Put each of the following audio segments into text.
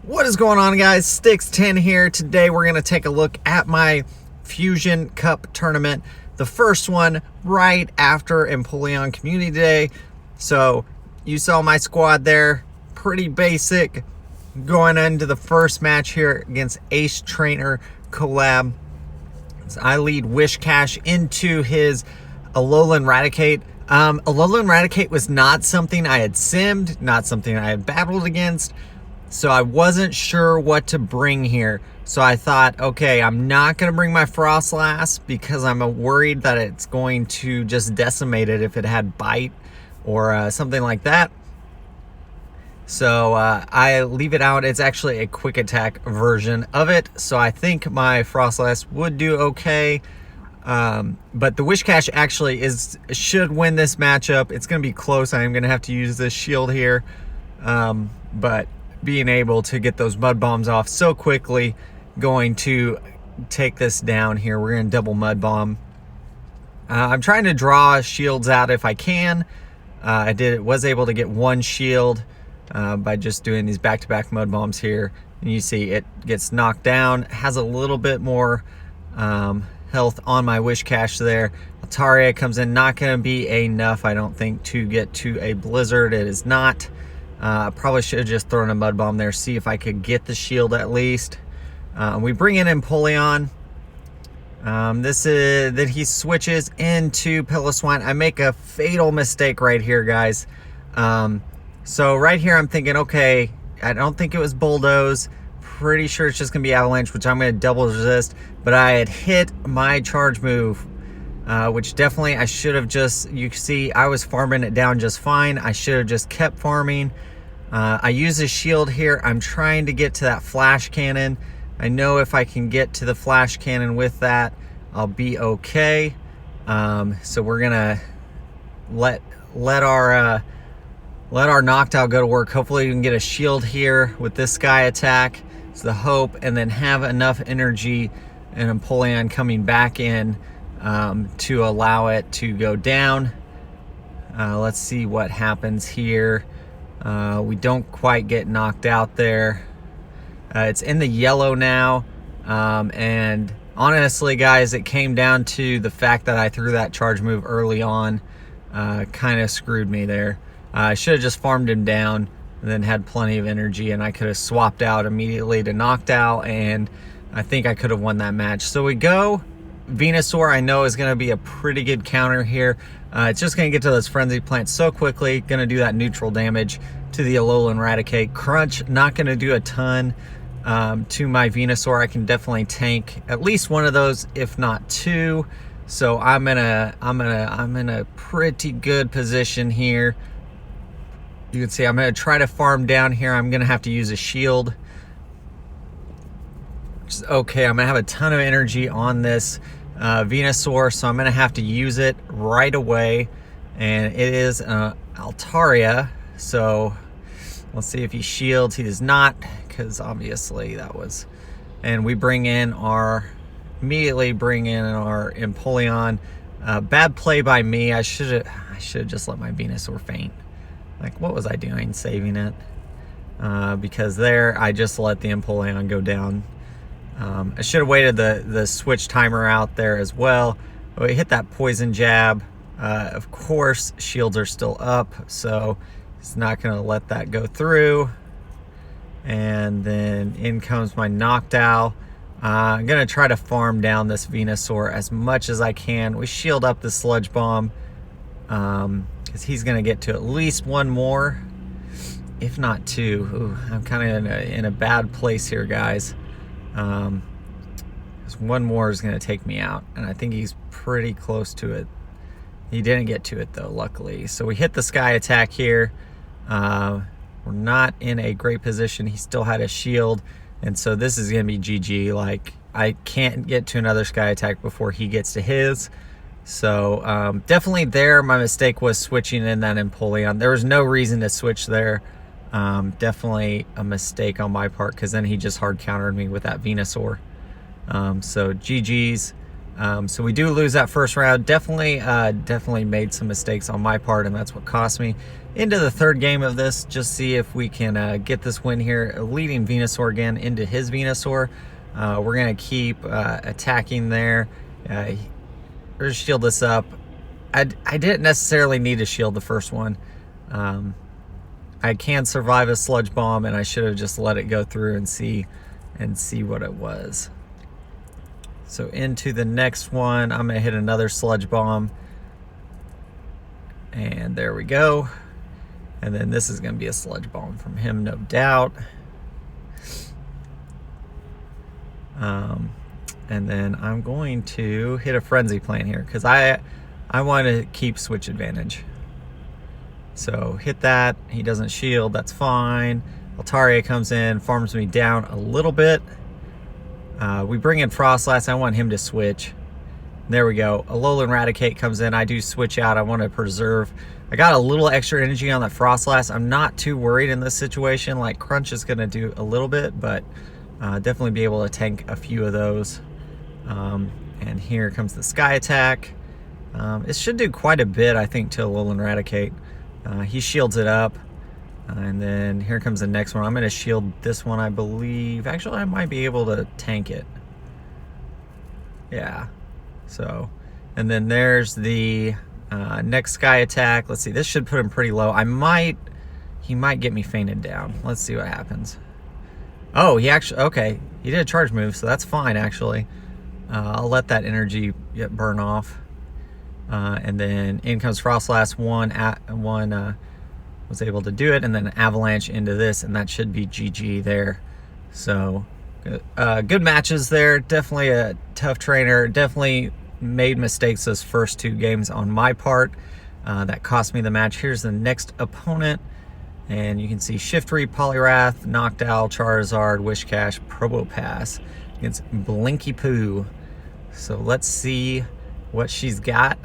What is going on, guys? Sticks10 here. Today we're going to take a look at my Fusion Cup tournament, the first one right after Empoleon Community Day. So you saw my squad there, pretty basic, going into the first match here against Ace Trainer Collab. So I lead Wishcash into his Alolan Raticate. Alolan Raticate was not something I had simmed, not something I had battled against. So I wasn't sure what to bring here. So I thought, okay, I'm not going to bring my Frostlass because I'm worried that it's going to just decimate it if it had Bite or something like that. So I leave it out. It's actually a quick attack version of it. So I think my Frostlass would do okay. But the Wishcash actually should win this matchup. It's going to be close. I'm going to have to use this shield here. But being able to get those mud bombs off so quickly, going to take this down here. We're going to double mud bomb. I'm trying to draw shields out if I can. Was able to get one shield by just doing these back-to-back mud bombs here. And you see it gets knocked down. Has a little bit more health on my Wishcash there. Altaria comes in, not going to be enough, I don't think, to get to a Blizzard. It is not. Probably should have just thrown a mud bomb there, see if I could get the shield at least. We bring in Empoleon. This is that he switches into Piloswine. I make a fatal mistake right here, guys. So right here I'm thinking, okay, I don't think it was Bulldoze. Pretty sure it's just gonna be Avalanche, which I'm gonna double resist. But I had hit my charge move, which definitely I should have just, you see I was farming it down just fine. I should have just kept farming. I use a shield here. I'm trying to get to that flash cannon. I know if I can get to the flash cannon with that, I'll be okay. So we're gonna let our Noctowl go to work. Hopefully we can get a shield here with this Sky attack. It's the hope, and then have enough energy and Empoleon coming back in to allow it to go down. Let's see what happens here. We don't quite get knocked out there. It's in the yellow now, and honestly, guys, it came down to the fact that I threw that charge move early on. Kind of screwed me there. I should have just farmed him down and then had plenty of energy, and I could have swapped out immediately to Noctowl, and I think I could have won that match. So we go. Venusaur, I know, is going to be a pretty good counter here. It's just going to get to those Frenzy Plants so quickly. Going to do that neutral damage to the Alolan Raticate. Crunch, not going to do a ton to my Venusaur. I can definitely tank at least one of those, if not two. So I'm in a pretty good position here. You can see I'm going to try to farm down here. I'm going to have to use a shield. Okay, I'm going to have a ton of energy on this Venusaur, so I'm going to have to use it right away. And it is Altaria, so let's see if he shields. He does not, because obviously that was... And we immediately bring in our Empoleon. Bad play by me. I should have just let my Venusaur faint. Like, what was I doing saving it? Because there, I just let the Empoleon go down. I should have waited the switch timer out there as well. We hit that poison jab. Of course, shields are still up, so it's not going to let that go through. And then in comes my Noctowl. I'm going to try to farm down this Venusaur as much as I can. We shield up the Sludge Bomb, because he's going to get to at least one more, if not two. Ooh, I'm kind of in a bad place here, guys. Because one more is going to take me out, and I think he's pretty close to it. He didn't get to it though, luckily. So we hit the Sky attack here. We're not in a great position. He still had a shield, and so this is going to be GG. Like, I can't get to another Sky attack before he gets to his. So definitely there, my mistake was switching in that Empoleon. There was no reason to switch there. Definitely a mistake on my part, because then he just hard countered me with that Venusaur. So GG's. So we do lose that first round. Definitely made some mistakes on my part, and that's what cost me. Into the third game of this, just see if we can get this win here, leading Venusaur again into his Venusaur. We're gonna keep attacking there. Or shield this up. I didn't necessarily need to shield the first one. I can survive a sludge bomb, and I should have just let it go through and see what it was. So into the next one, I'm gonna hit another sludge bomb, and there we go. And then this is gonna be a sludge bomb from him, no doubt. And then I'm going to hit a frenzy plant here because I want to keep switch advantage. So hit that. He doesn't shield. That's fine. Altaria comes in, farms me down a little bit. We bring in Frostlass. I want him to switch. There we go. Alolan Raticate comes in. I do switch out. I want to preserve. I got a little extra energy on that Frostlass. I'm not too worried in this situation. Like Crunch is going to do a little bit, but definitely be able to tank a few of those. And here comes the Sky Attack. It should do quite a bit, I think, to Alolan Raticate. He shields it up. And then here comes the next one. I'm going to shield this one, I believe. Actually, I might be able to tank it. Yeah. So, and then there's the next Sky Attack. Let's see. This should put him pretty low. He might get me fainted down. Let's see what happens. Oh, okay. He did a charge move, so that's fine, actually. I'll let that energy burn off. And then in comes Frostlass. One was able to do it, and then Avalanche into this, and that should be GG there. So good matches there. Definitely a tough trainer. Definitely made mistakes those first two games on my part. That cost me the match. Here's the next opponent, and you can see Shiftry, Poliwrath, Noctowl, Charizard, Wishcash, Probopass against Blinky Poo. So let's see what she's got.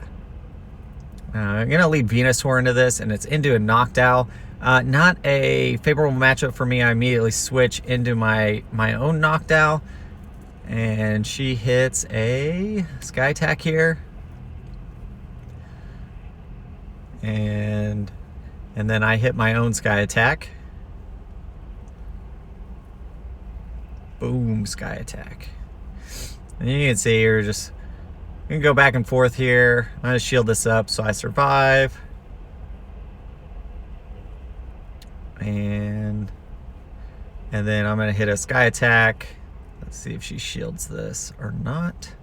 I'm going to lead Venusaur into this, and it's into a Noctowl. Not a favorable matchup for me. I immediately switch into my own Noctowl, and she hits a Sky Attack here. And then I hit my own Sky Attack. Boom, Sky Attack. And you can see here, just I'm gonna go back and forth here. I'm gonna shield this up so I survive. And then I'm gonna hit a Sky Attack. Let's see if she shields this or not.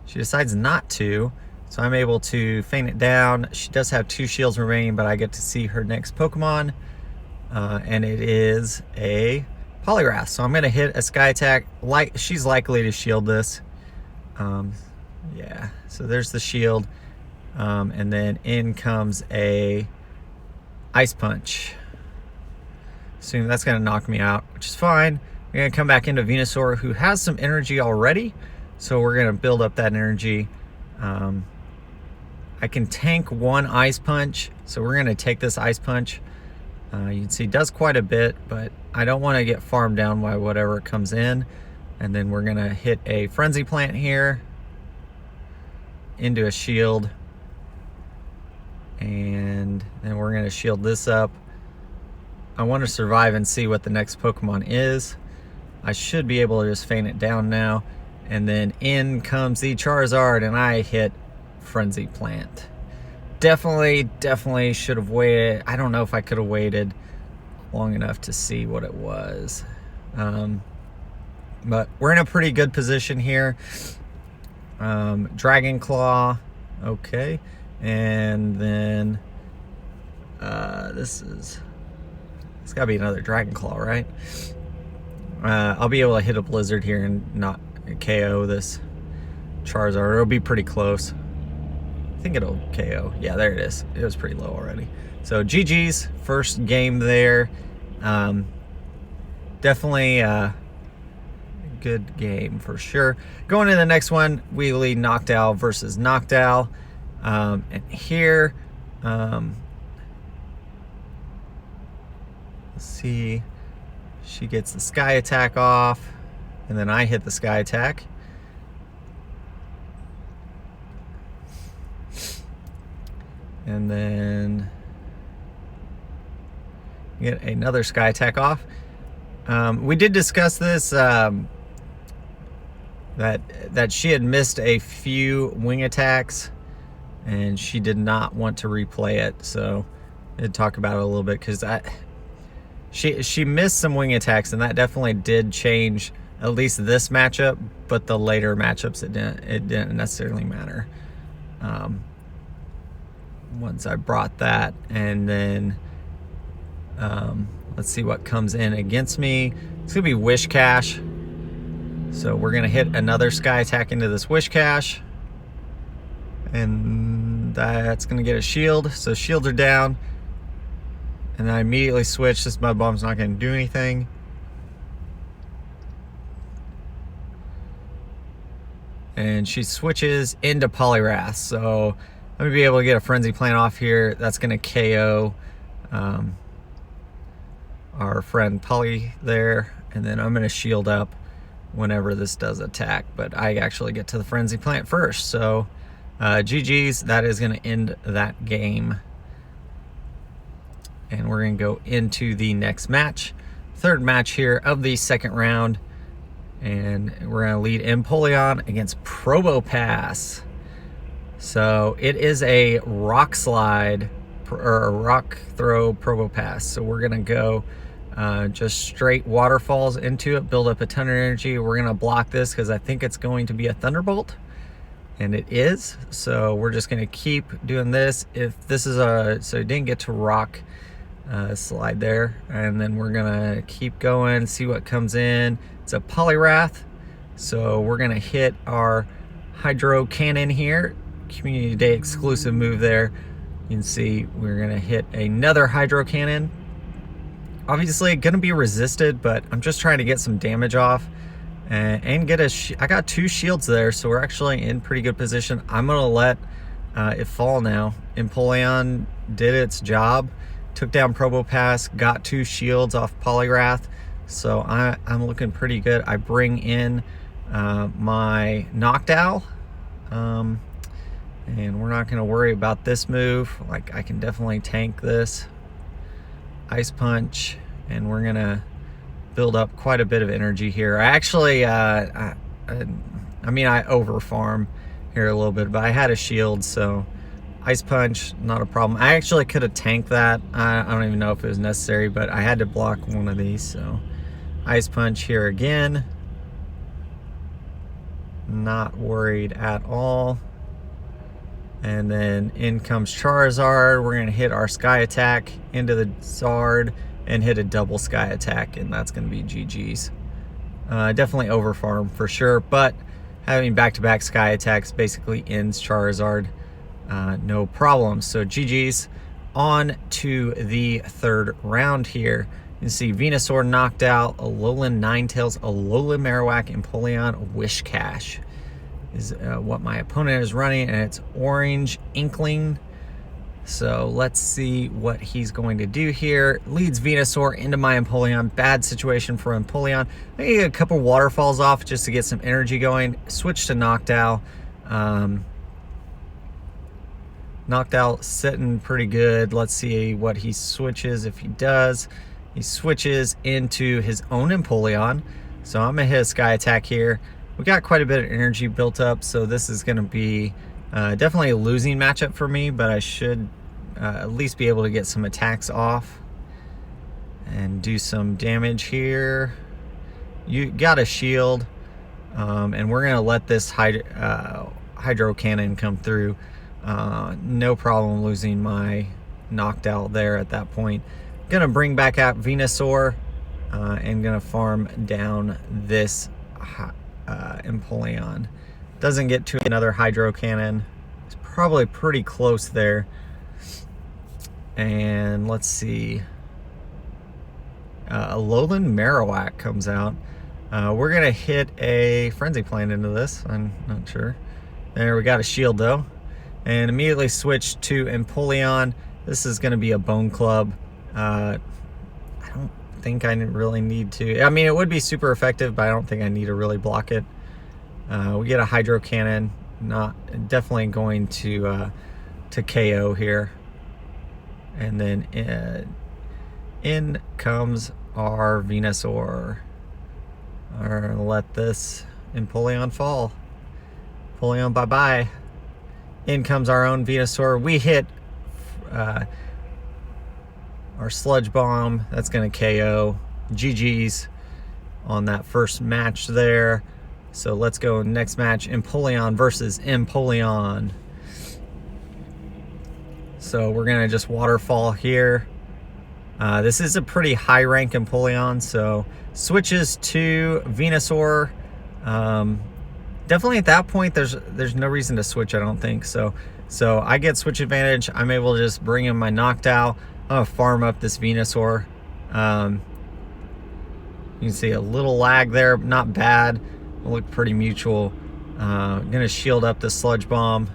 She decides not to, so I'm able to feint it down. She does have 2 shields remaining, but I get to see her next Pokemon. And it is a Poliwrath. So I'm gonna hit a Sky Attack. She's likely to shield this. Yeah, so there's the shield, and then in comes a Ice Punch. Soon that's going to knock me out, which is fine. We're going to come back into Venusaur, who has some energy already, so we're going to build up that energy. I can tank 1 Ice Punch, so we're going to take this Ice Punch. You can see it does quite a bit, but I don't want to get farmed down by whatever comes in. And then we're going to hit a Frenzy Plant here into a shield, and then we're going to shield this up. I want to survive and see what the next Pokemon is. I should be able to just feint it down now, and then in comes the Charizard, and I hit Frenzy Plant. Definitely should have waited. I don't know if I could have waited long enough to see what it was, but we're in a pretty good position here. Dragon Claw, okay, and then it's gotta be another Dragon Claw, right? I'll be able to hit a Blizzard here and not KO this Charizard. It'll be pretty close. I think it'll KO. Yeah, there it is. It was pretty low already. So GG's first game there. Definitely good game for sure. Going to the next one, we lead Noctowl versus Noctowl. And here, let's see, she gets the Sky Attack off, and then I hit the Sky Attack. And then get another sky attack off. We did discuss this, that she had missed a few wing attacks and she did not want to replay it. So I did talk about it a little bit because she missed some wing attacks, and that definitely did change at least this matchup, but the later matchups it didn't necessarily matter. Once I brought that, and then let's see what comes in against me. It's gonna be Wish Cache, so we're gonna hit another sky attack into this Wish Cache, and that's gonna get a shield, so shields are down. And then I immediately switch. This mud bomb's not gonna do anything. And she switches into Poliwrath, so I'm gonna be able to get a Frenzy Plant off here. That's gonna KO our friend Poly there, and then I'm gonna shield up whenever this does attack, but I actually get to the Frenzy Plant first. So GG's, that is gonna end that game. And we're gonna go into the next match, third match here of the second round. And we're gonna lead Empoleon against Probopass. So it is a rock slide or a rock throw Probopass. So we're gonna go just straight waterfalls into it, build up a ton of energy. We're gonna block this because I think it's going to be a Thunderbolt, and it is. So we're just gonna keep doing this. If this is so it didn't get to rock slide there, and then we're gonna keep going, see what comes in. It's a Poliwrath, so we're gonna hit our Hydro Cannon here. Community Day exclusive move there. You can see we're gonna hit another Hydro Cannon. Obviously gonna be resisted, but I'm just trying to get some damage off and get I got 2 shields there, so we're actually in pretty good position. I'm gonna let it fall now. Empoleon did its job, took down Probopass, got 2 shields off Poliwrath. So I'm looking pretty good. I bring in my Noctowl, and we're not going to worry about this move. Like, I can definitely tank this. Ice Punch, and we're going to build up quite a bit of energy here. I actually, I mean, I over farm here a little bit, but I had a shield, so Ice Punch, not a problem. I actually could have tanked that. I don't even know if it was necessary, but I had to block one of these, so Ice Punch here again. Not worried at all. And then in comes Charizard. We're going to hit our Sky Attack into the Zard and hit a double Sky Attack, and that's going to be GG's. Definitely over farm for sure, but having back-to-back Sky Attacks basically ends Charizard. No problem. So GG's. On to the third round here. You can see Venusaur knocked out, Alolan Ninetales, Alolan Marowak, Empoleon, Wish Cache is what my opponent is running, and it's Orange Inkling. So let's see what he's going to do here. Leads Venusaur into my Empoleon. Bad situation for Empoleon. I get a couple waterfalls off just to get some energy going. Switch to Noctowl. Noctowl sitting pretty good. Let's see what he switches. If he does, he switches into his own Empoleon. So I'm gonna hit a Sky Attack here. We got quite a bit of energy built up, so this is gonna be definitely a losing matchup for me, but I should at least be able to get some attacks off and do some damage here. You got a shield, and we're gonna let this Hydro Cannon come through. No problem losing my Noctowl there at that point. Gonna bring back out Venusaur and gonna farm down this Empoleon. Doesn't get to another Hydro Cannon. It's probably pretty close there. And let's see. Alolan Marowak comes out. We're gonna hit a Frenzy Plant into this. I'm not sure. There, we got a shield though. And immediately switch to Empoleon. This is gonna be a Bone Club. I don't think I really need to. I mean, it would be super effective, but I don't think I need to really block it. We get a Hydro Cannon. Not definitely going to KO here. And then in comes our Venusaur. Let this Empoleon fall. Empoleon, bye-bye. In comes our own Venusaur. We hit our Sludge Bomb. That's going to KO. GG's on that first match there. So let's go next match. Empoleon versus Empoleon. So we're going to just waterfall here. This is a pretty high rank Empoleon, so switches to Venusaur. Definitely at that point, there's no reason to switch, I don't think. So I get switch advantage. I'm able to just bring in my Noctowl. I'm gonna farm up this Venusaur. You can see a little lag there, not bad. It looked pretty mutual. Gonna shield up the Sludge Bomb.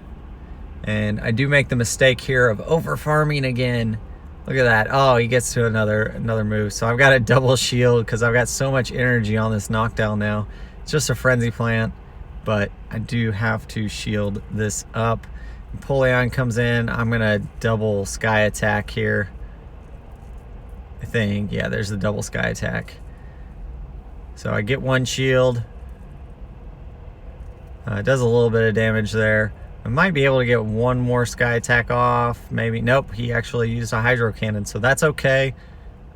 And I do make the mistake here of over farming again. Look at that. Oh, he gets to another move. So I've got a double shield because I've got so much energy on this Noctowl now. It's just a Frenzy Plant, but I do have to shield this up. Empoleon comes in. I'm going to double Sky Attack here. I think. Yeah, there's the double Sky Attack. So I get one shield. It does a little bit of damage there. I might be able to get one more Sky Attack off. Maybe. Nope, he actually used a Hydro Cannon, so that's okay.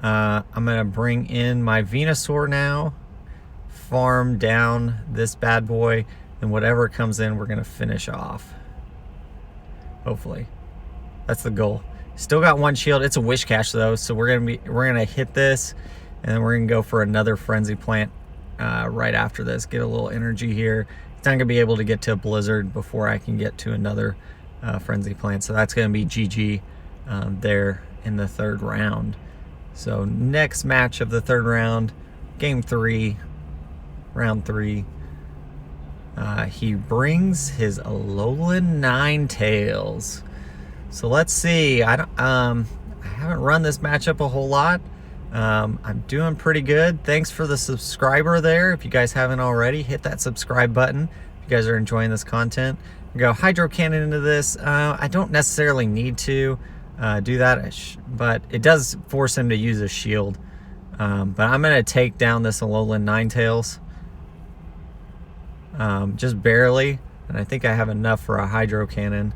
I'm going to bring in my Venusaur now. Farm down this bad boy. And whatever comes in, we're going to finish off. Hopefully. That's the goal. Still got one shield. It's a Wish Cache, though, so we're going to hit this. And then we're going to go for another Frenzy Plant right after this. Get a little energy here. It's not going to be able to get to a Blizzard before I can get to another Frenzy Plant. So that's going to be GG there in the third round. So next match of the third round, game 3, round 3. He brings his Alolan Ninetales. So let's see. I haven't run this matchup a whole lot. I'm doing pretty good. Thanks for the subscriber there. If you guys haven't already, hit that subscribe button. If you guys are enjoying this content, go Hydro Cannon into this. I don't necessarily need to do that, but it does force him to use a shield. But I'm going to take down this Alolan Ninetales. Just barely. And I think I have enough for a Hydro Cannon.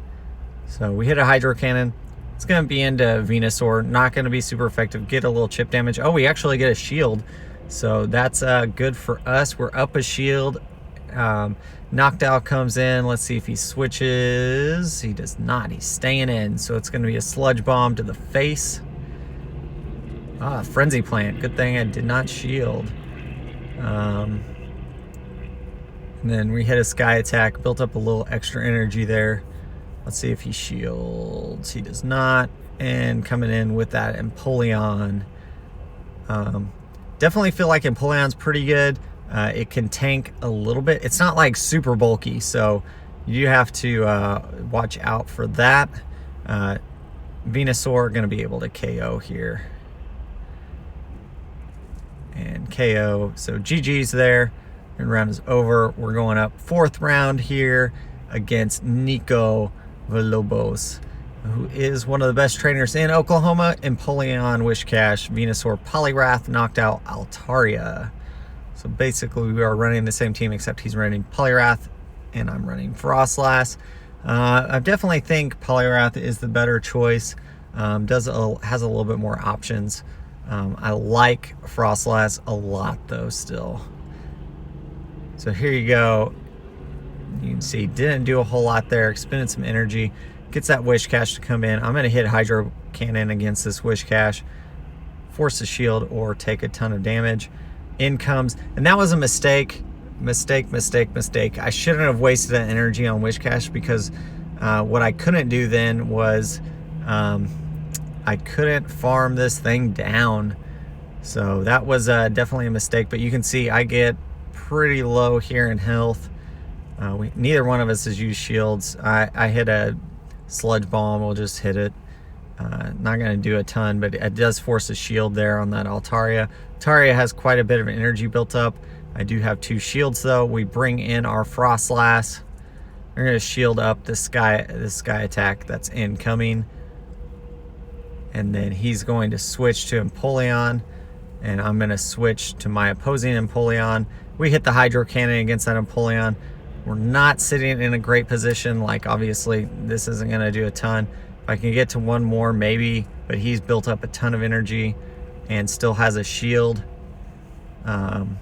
So we hit a Hydro Cannon. It's going to be into Venusaur. Not going to be super effective. Get a little chip damage. Oh, we actually get a shield. So that's good for us. We're up a shield. Noctowl comes in. Let's see if he switches. He does not. He's staying in. So it's going to be a Sludge Bomb to the face. Frenzy Plant. Good thing I did not shield. And then we hit a Sky Attack. Built up a little extra energy there. Let's see if he shields. He does not. And coming in with that Empoleon. Definitely feel like Empoleon's pretty good. It can tank a little bit. It's not like super bulky, so you have to watch out for that. Venusaur going to be able to KO here. And KO. So GG's there. And round is over. We're going up fourth round here against Nico Villalobos, who is one of the best trainers in Oklahoma. Empoleon, Wish Cache, Venusaur, Poliwrath, Noctowl, Altaria. So basically we are running the same team, except he's running Poliwrath and I'm running Frostlass. I definitely think Poliwrath is the better choice. Has a little bit more options. I like Frostlass a lot though still. So here you go. You can see didn't do a whole lot there. Expended some energy. Gets that Wish Cache to come in. I'm going to hit Hydro Cannon against this Wish Cache. Force a shield or take a ton of damage. In comes. And that was a mistake. Mistake. I shouldn't have wasted that energy on Wish Cache because what I couldn't do then was I couldn't farm this thing down. So that was definitely a mistake. But you can see I get pretty low here in health. Neither one of us has used shields. I hit a Sludge Bomb. We'll just hit it. Not going to do a ton, but it does force a shield there on that Altaria. Altaria has quite a bit of energy built up. I do have 2 shields though. We bring in our Frostlass. We're going to shield up this sky attack that's incoming. and then he's going to switch to Empoleon, and I'm going to switch to my opposing Empoleon. We hit the Hydro Cannon against that Empoleon. We're not sitting in a great position. Like, obviously, this isn't going to do a ton. If I can get to one more, maybe, but he's built up a ton of energy and still has a shield. I'm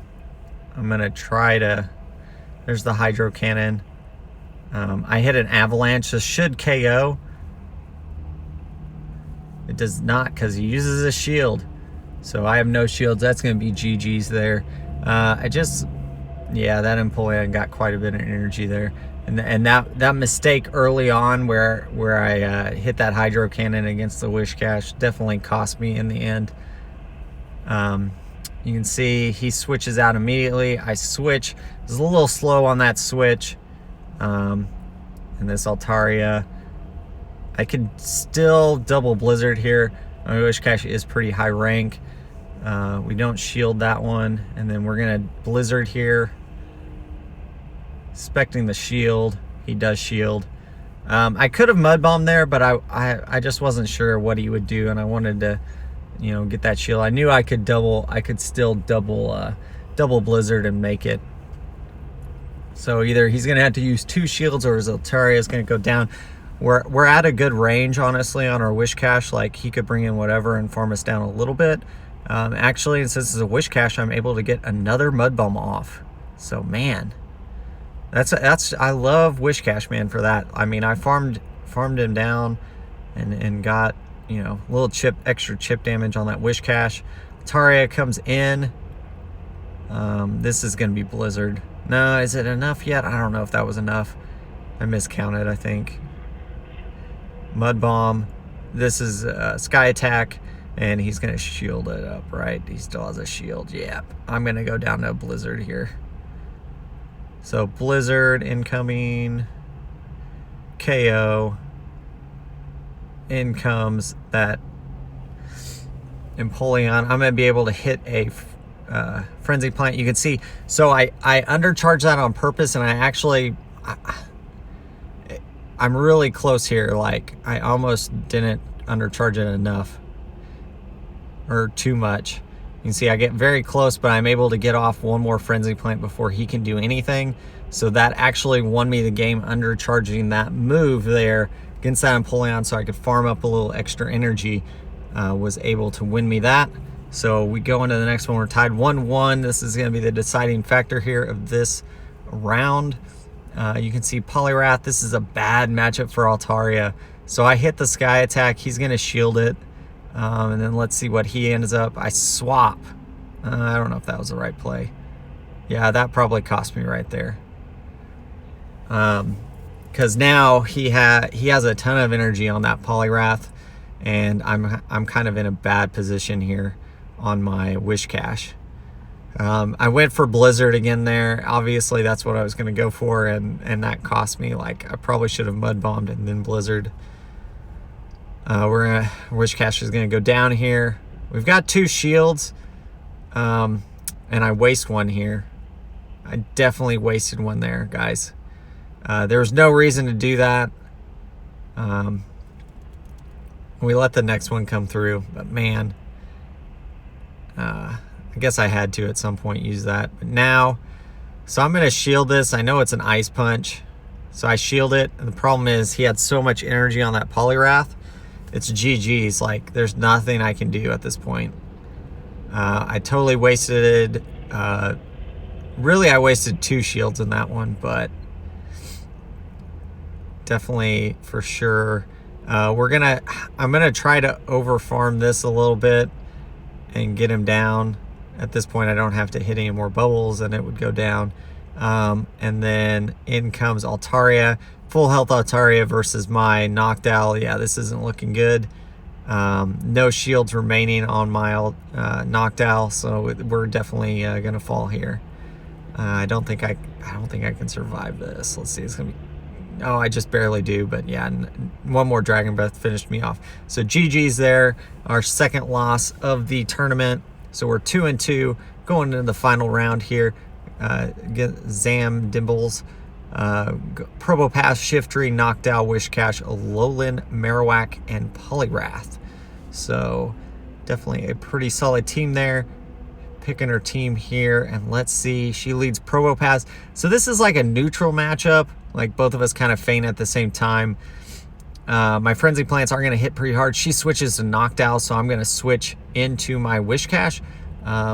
going to try to... There's the Hydro Cannon. I hit an Avalanche. This should KO. It does not, because he uses a shield. So I have no shields. That's going to be GG's there. Yeah, that Empoleon got quite a bit of energy there. And that mistake early on where I hit that Hydro Cannon against the Whiscash definitely cost me in the end. You can see he switches out immediately. I switch. I was a little slow on that switch. And this Altaria. I could still double Blizzard here. My Whiscash is pretty high rank. We don't shield that one. And then we're going to Blizzard here. Expecting the shield. He does shield. I could have Mud Bombed there, but I just wasn't sure what he would do, and I wanted to, you know, get that shield. I knew I could still double Blizzard and make it. So either he's going to have to use 2 shields, or his Altaria is going to go down. We're at a good range, honestly, on our Whiscash. Like, he could bring in whatever and farm us down a little bit. Actually, and since it's a Whiscash, I'm able to get another Mud Bomb off. So, man, I love Whiscash, man, for that. I mean, I farmed him down and got, you know, a little extra chip damage on that Whiscash. Altaria comes in. This is going to be Blizzard. No, is it enough yet? I don't know if that was enough. I miscounted, I think. Mud Bomb. This is Sky Attack, and he's going to shield it up, right? He still has a shield. Yep. I'm going to go down to Blizzard here. So Blizzard incoming. KO. In comes that Empoleon. I'm going to be able to hit a Frenzy Plant. You can see, so I undercharged that on purpose, and I'm really close here. Like, I almost didn't undercharge it enough or too much. You can see I get very close, but I'm able to get off one more Frenzy Plant before he can do anything. So that actually won me the game, undercharging that move there against that Empoleon, so I could farm up a little extra energy. Was able to win me that. So we go into the next one. We're tied 1-1. This is going to be the deciding factor here of this round. You can see Poliwrath. This is a bad matchup for Altaria. So I hit the Sky Attack. He's going to shield it. And then let's see what he ends up. I swap. I don't know if that was the right play. Yeah, that probably cost me right there. Because now he has a ton of energy on that Poliwrath, and I'm kind of in a bad position here on my Whiscash. I went for Blizzard again there. Obviously, that's what I was going to go for, and that cost me. Like, I probably should have Mud Bombed and then Blizzard. Whiscash is going to go down here. We've got 2 shields, and I waste one here. I definitely wasted one there, guys. There was no reason to do that. We let the next one come through, but man, I guess I had to at some point use that. But now, so I'm going to shield this. I know it's an Ice Punch, so I shield it. And the problem is he had so much energy on that Poliwrath. It's GG's. Like, there's nothing I can do at this point. I totally wasted, really I wasted 2 shields in that one, but definitely for sure. I'm gonna try to over farm this a little bit and get him down. At this point, I don't have to hit any more bubbles and it would go down. And then in comes Altaria. Full health Altaria versus my Noctowl. Yeah, this isn't looking good. No shields remaining on my Noctowl, so we're definitely gonna fall here. I don't think I can survive this. Let's see. It's gonna be. Oh, I just barely do, but yeah, one more Dragon Breath finished me off. So GG's there. Our second loss of the tournament. So we're 2-2 going into the final round here. Zam Dimbles. Probopass, Shiftry, Noctowl, Whiscash, Alolan, Marowak, and Poliwrath. So definitely a pretty solid team there. Picking her team here, and let's see, she leads Probopass. So this is like a neutral matchup, like both of us kind of faint at the same time. My Frenzy Plants are going to hit pretty hard. She switches to Noctowl, so I'm going to switch into my Wishcash,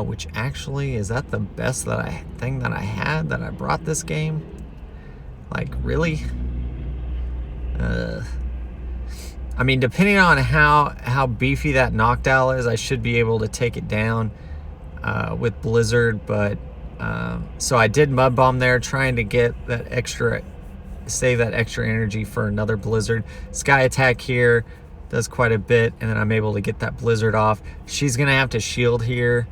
which actually, is that the best thing that I had that I brought this game? Like, really? I mean, depending on how beefy that Noctowl is, I should be able to take it down with Blizzard, but so I did Mud Bomb there, trying to get that extra, save that extra energy for another Blizzard. Sky Attack here does quite a bit, and then I'm able to get that Blizzard off. She's gonna have to shield here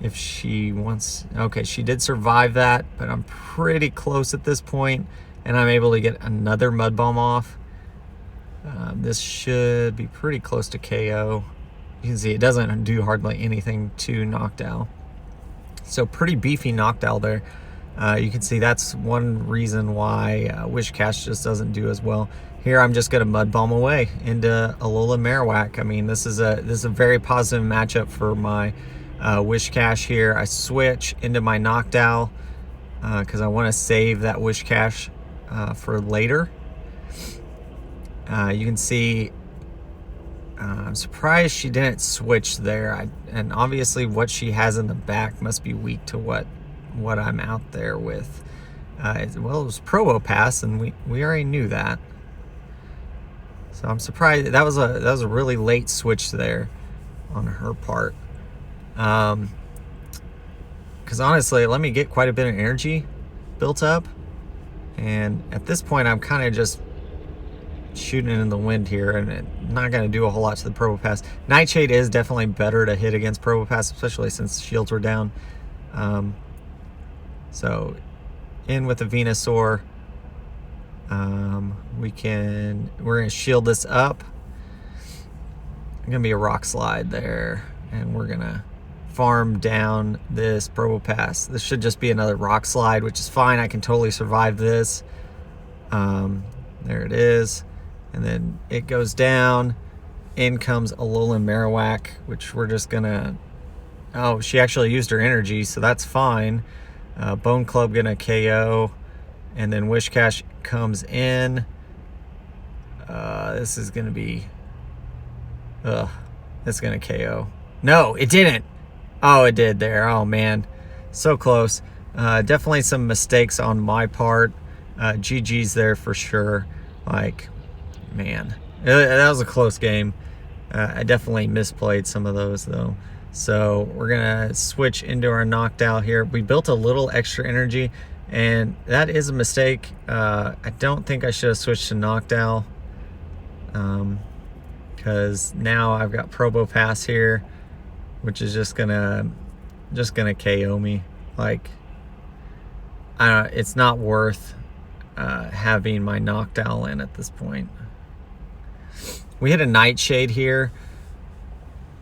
if she wants. Okay, she did survive that, but I'm pretty close at this point, and I'm able to get another Mud Bomb off. This should be pretty close to KO. You can see it doesn't do hardly anything to Noctowl. So pretty beefy Noctowl there. You can see that's one reason why Wishcash just doesn't do as well. Here I'm just going to Mud Bomb away into Alola Marowak. I mean, this is a very positive matchup for my Wishcash here. I switch into my Noctowl because I want to save that Wishcash for later. You can see I'm surprised she didn't switch there. And obviously what she has in the back must be weak to what I'm out there with. Well, it was Probopass, and we already knew that. So I'm surprised that was a really late switch there on her part. Because honestly, let me get quite a bit of energy built up, and at this point I'm kind of just shooting in the wind here, and not going to do a whole lot to the Probopass. Nightshade is definitely better to hit against Probopass, especially since shields were down. So in with the Venusaur. We're going to shield this up. Going to be a Rock Slide there, and we're going to farm down this Probopass. This should just be another Rock Slide, which is fine. I can totally survive this. There it is. And then it goes down. In comes Alolan Marowak, which we're just gonna... Oh, she actually used her energy, so that's fine. Bone Club gonna KO. And then Wishcash comes in. This is gonna be... it's gonna KO. No, it didn't! Oh, it did there. Oh, man. So close. Definitely some mistakes on my part. GG's there for sure. Like... Man, that was a close game. I definitely misplayed some of those though. So we're gonna switch into our Noctowl here. We built a little extra energy, and that is a mistake. I don't think I should have switched to Noctowl, because now I've got Probopass here, which is just gonna KO me. Like, it's not worth having my Noctowl in at this point. We hit a Nightshade here.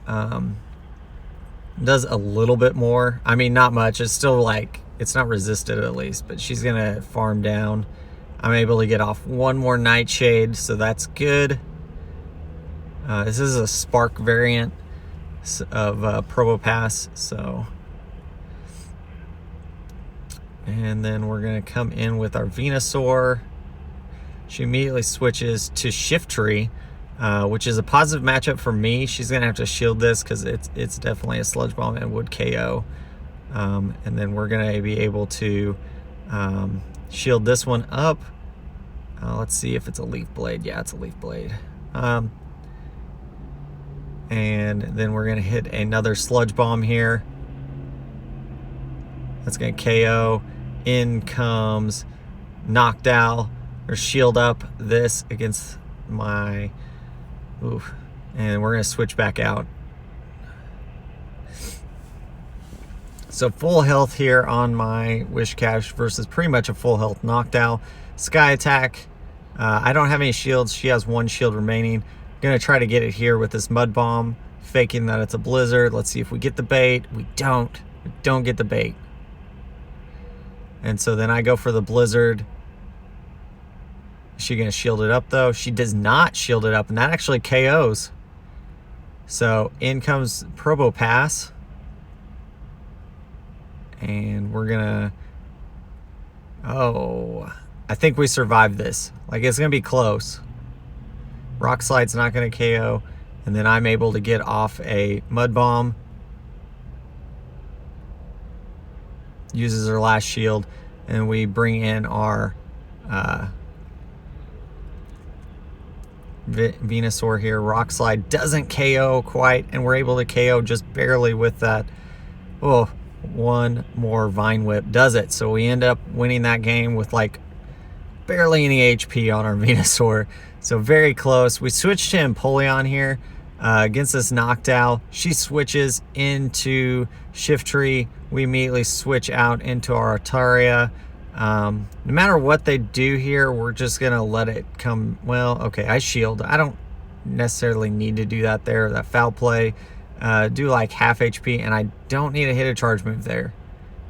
Does a little bit more. I mean, not much. It's still like, it's not resisted at least, but she's gonna farm down. I'm able to get off one more Nightshade, so that's good. This is a Spark variant of Probopass, so. And then we're gonna come in with our Venusaur. She immediately switches to Shiftry, which is a positive matchup for me. She's gonna have to shield this because it's definitely a Sludge Bomb and would KO. And then we're gonna be able to shield this one up. Let's see if it's a Leaf Blade. Yeah, it's a Leaf Blade. And then we're gonna hit another Sludge Bomb here. That's gonna KO. In comes Noctowl, or shield up this against my... Oof. And we're gonna switch back out. So full health here on my Wishcash versus pretty much a full health Noctowl. Sky Attack. I don't have any shields. She has one shield remaining. I'm gonna try to get it here with this Mud Bomb, faking that it's a Blizzard. Let's see if we get the bait. We don't. We don't get the bait. And so then I go for the Blizzard. Is she gonna shield it up though? She does not shield it up, and that actually KOs. So in comes Probopass. And we're gonna, oh, I think we survived this. Like, it's gonna be close. Rock Slide's not gonna KO, and then I'm able to get off a Mud Bomb. Uses her last shield, and we bring in our Venusaur here. Rock Slide doesn't KO quite, and we're able to KO just barely with that. Oh, one more Vine Whip does it. So we end up winning that game with like barely any HP on our Venusaur. So very close. We switched to Empoleon here against this Noctowl. She switches into Shiftry. We immediately switch out into our Altaria. No matter what they do here, we're just gonna let it come. Well, okay, I shield. I don't necessarily need to do that there. That foul play. Do like half HP, and I don't need to hit a charge move there.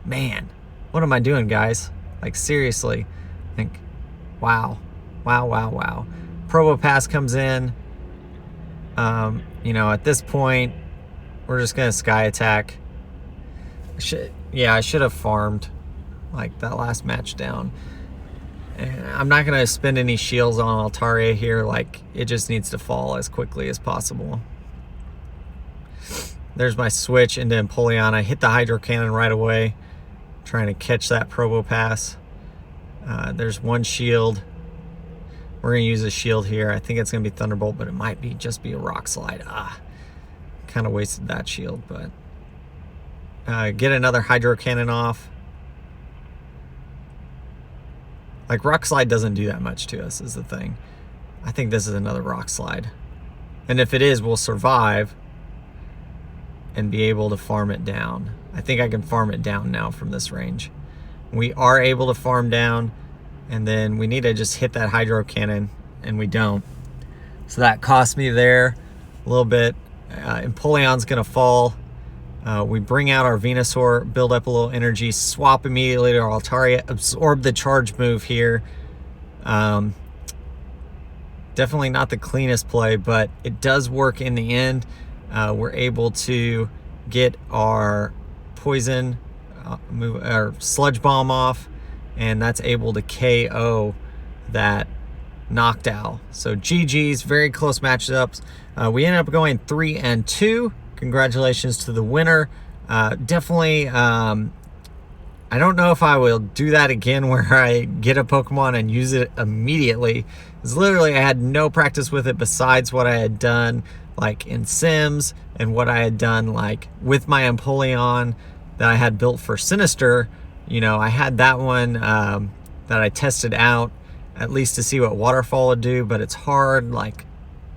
Man, what am I doing, guys? Like, seriously. I think, wow. Probopass comes in. You know, at this point, we're just gonna Sky Attack. I should have farmed like that last match down. And I'm not gonna spend any shields on Altaria here. Like, it just needs to fall as quickly as possible. There's my switch into Empoleon. I hit the Hydro Cannon right away, trying to catch that Probopass. There's one shield. We're gonna use a shield here. I think it's gonna be Thunderbolt, but it might be just be a Rock Slide. Kind of wasted that shield, but get another Hydro Cannon off. Like, Rock Slide doesn't do that much to us is the thing. I think this is another Rock Slide. And if it is, we'll survive and be able to farm it down. I think I can farm it down now from this range. We are able to farm down, and then we need to just hit that Hydro Cannon, and we don't. So that cost me there a little bit. Empoleon's gonna fall. We bring out our Venusaur, build up a little energy, swap immediately to our Altaria, absorb the charge move here. Definitely not the cleanest play, but it does work in the end. We're able to get our poison, move our Sludge Bomb off, and that's able to KO that Noctowl. So GG's, very close matchups. We ended up going 3-2. Congratulations to the winner. Definitely, I don't know if I will do that again where I get a Pokemon and use it immediately. Because literally I had no practice with it besides what I had done like in Sims and what I had done like with my Empoleon that I had built for Sinister. You know, I had that one that I tested out at least to see what Waterfall would do, but it's hard like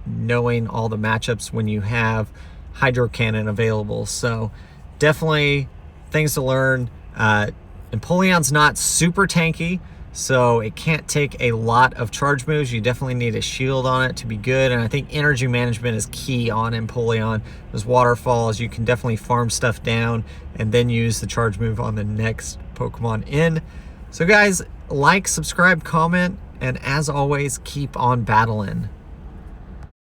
knowing all the matchups when you have Hydro Cannon available. So definitely things to learn. Empoleon's not super tanky, so it can't take a lot of charge moves. You definitely need a shield on it to be good, and I think energy management is key on Empoleon. Those waterfalls, you can definitely farm stuff down and then use the charge move on the next Pokemon in. So guys, like, subscribe, comment, and as always, keep on battling.